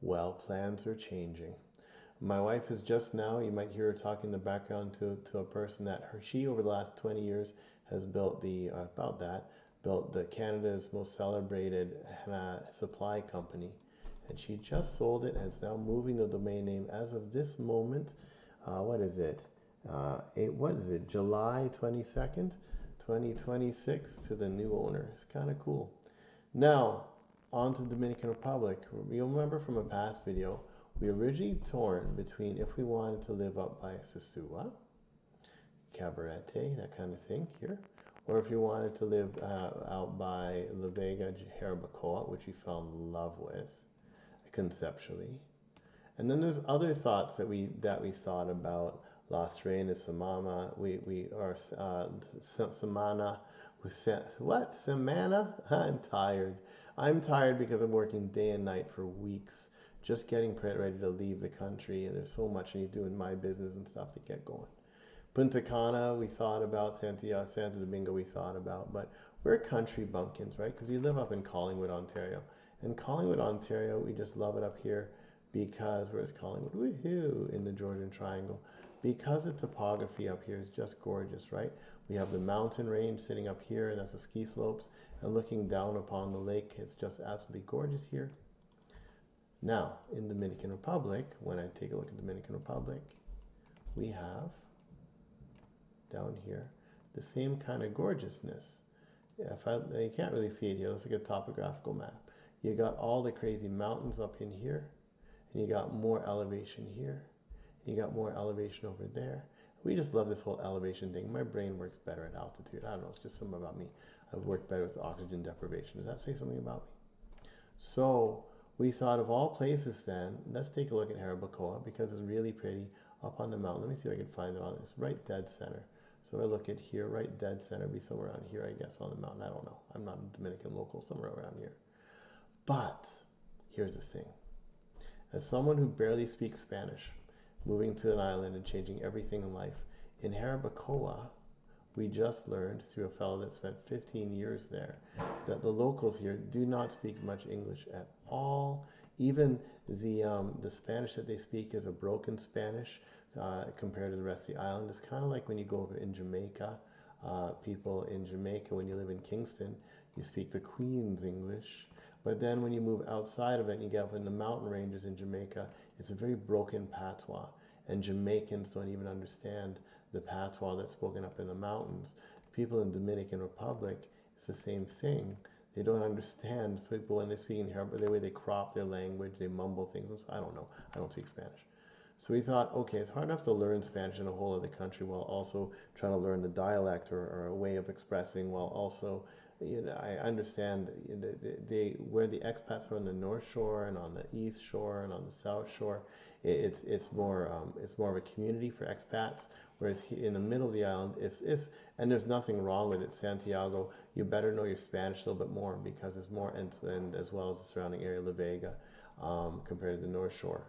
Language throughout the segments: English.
Well, plans are changing. My wife is just now, you might hear her talking in the background to a person that she over the last 20 years has built built the Canada's most celebrated supply company. And she just sold it and is now moving the domain name as of this moment. What is it? What is it? July 22nd, 2026 to the new owner. It's kind of cool. Now, on to the Dominican Republic. You'll remember from a past video, we originally torn between if we wanted to live up by Sosua, Cabarete, that kind of thing here, or if you wanted to live out by La Vega, Jarabacoa, which we fell in love with conceptually. And then there's other thoughts that we thought about. Las Reinas, Samama, we are Samana. What? Samana? I'm tired. I'm tired because I'm working day and night for weeks, just getting ready to leave the country. And there's so much I need to do in my business and stuff to get going. Punta Cana, we thought about. Santiago, Santo Domingo, we thought about. But we're country bumpkins, right? Because we live up in Collingwood, Ontario. And Collingwood, Ontario, we just love it up here because where's Collingwood? Woohoo! In the Georgian Triangle. Because the topography up here is just gorgeous, right? We have the mountain range sitting up here, and that's the ski slopes, and looking down upon the lake. It's just absolutely gorgeous here. Now, in Dominican Republic, when I take a look at Dominican Republic, we have down here the same kind of gorgeousness. You can't really see it here. Let's look at a topographical map. You got all the crazy mountains up in here, and you got more elevation here. You got more elevation over there. We just love this whole elevation thing. My brain works better at altitude. I don't know, it's just something about me. I work better with oxygen deprivation. Does that say something about me? So we thought of all places then, let's take a look at Jarabacoa because it's really pretty up on the mountain. Let me see if I can find it on this. Right dead center. So I look at here, right dead center, be somewhere around here, I guess, on the mountain. I don't know. I'm not a Dominican local, somewhere around here. But here's the thing. As someone who barely speaks Spanish, moving to an island and changing everything in life, in Jarabacoa, we just learned through a fellow that spent 15 years there that the locals here do not speak much English at all. Even the Spanish that they speak is a broken Spanish compared to the rest of the island. It's kind of like when you go over in Jamaica. People in Jamaica, when you live in Kingston, you speak the Queen's English. But then when you move outside of it and you get up in the mountain ranges in Jamaica, it's a very broken patois. And Jamaicans don't even understand the patois that's spoken up in the mountains. People in Dominican Republic, it's the same thing. They don't understand people when they speak in here, but the way they crop their language, they mumble things. I don't know. I don't speak Spanish. So we thought, okay, it's hard enough to learn Spanish in a whole other country while also trying to learn the dialect or a way of expressing while also, I understand where the expats are on the North Shore and on the East Shore and on the South Shore, it's more of a community for expats. Whereas in the middle of the island, and there's nothing wrong with it. Santiago, you better know your Spanish a little bit more because it's more and as well as the surrounding area, La Vega, compared to the North Shore.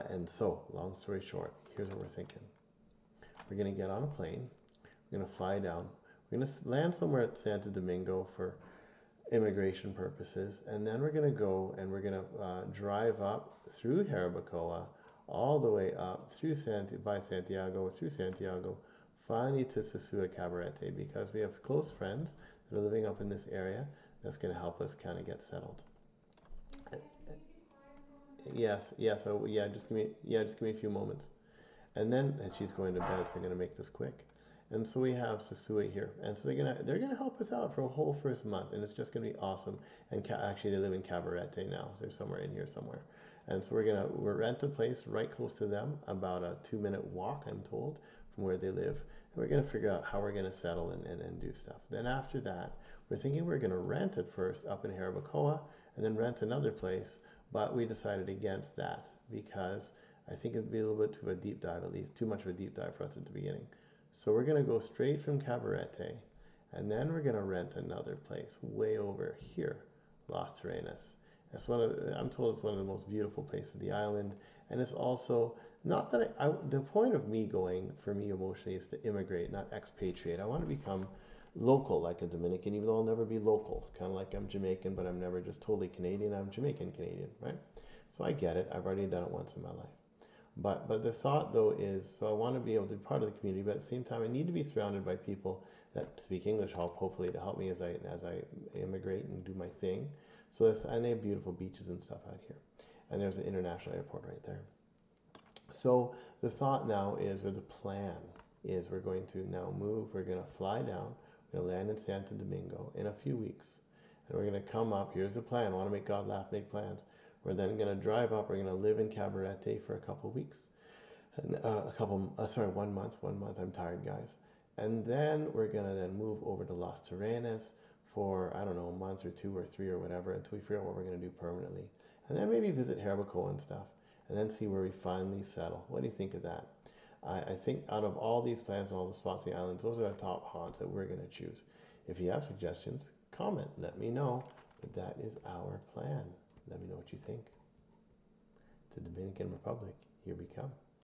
And so, long story short, here's what we're thinking. We're going to get on a plane. We're going to fly down. We're going to land somewhere at Santo Domingo for immigration purposes. And then we're going to go and we're going to drive up through Jarabacoa, all the way up through by Santiago, through Santiago, finally to Sosua Cabarete, because we have close friends that are living up in this area that's going to help us kind of get settled. Yes, yes. So yeah, just give me a few moments. And she's going to bed, so I'm gonna make this quick. And so we have Sasui here, and so they're gonna help us out for a whole first month, and it's just gonna be awesome. And actually, they live in Cabarete now. They're somewhere in here somewhere. And so we're rent a place right close to them, about a 2-minute walk, I'm told, from where they live. And we're gonna figure out how we're gonna settle and do stuff. Then after that, we're thinking we're gonna rent it first up in Jarabacoa, and then rent another place. But we decided against that because I think it'd be a little bit too of a deep dive, at least too much of a deep dive for us at the beginning. So we're going to go straight from Cabarete, and then we're going to rent another place way over here, Las Terrenas. I'm told it's one of the most beautiful places of the island, and it's also not that the point of me going for me emotionally is to immigrate, not expatriate. I want to become local like a Dominican, even though I'll never be local. Kind of like I'm Jamaican, but I'm never just totally Canadian. I'm Jamaican Canadian, right? So I get it. I've already done it once in my life. But the thought though is, so I want to be able to be part of the community, but at the same time I need to be surrounded by people that speak English, hopefully to help me as I immigrate and do my thing. So and they have beautiful beaches and stuff out here, and there's an international airport right there. So the thought now is, or the plan is, we're going to now move. We're going to fly down. We're going to land in Santo Domingo in a few weeks, and we're going to come up. Here's the plan. I want to make God laugh, make plans. We're then going to drive up. We're going to live in Cabarete for a couple of weeks, and sorry, 1 month. 1 month. I'm tired, guys. And then we're going to then move over to Las Terrenas for, I don't know, a month or 2 or 3 or whatever, until we figure out what we're going to do permanently. And then maybe visit Herbacoa and stuff, and then see where we finally settle. What do you think of that? I think out of all these plans and all the spots in the islands, those are the top haunts that we're going to choose. If you have suggestions, comment, let me know. But that is our plan. Let me know what you think. The Dominican Republic, here we come.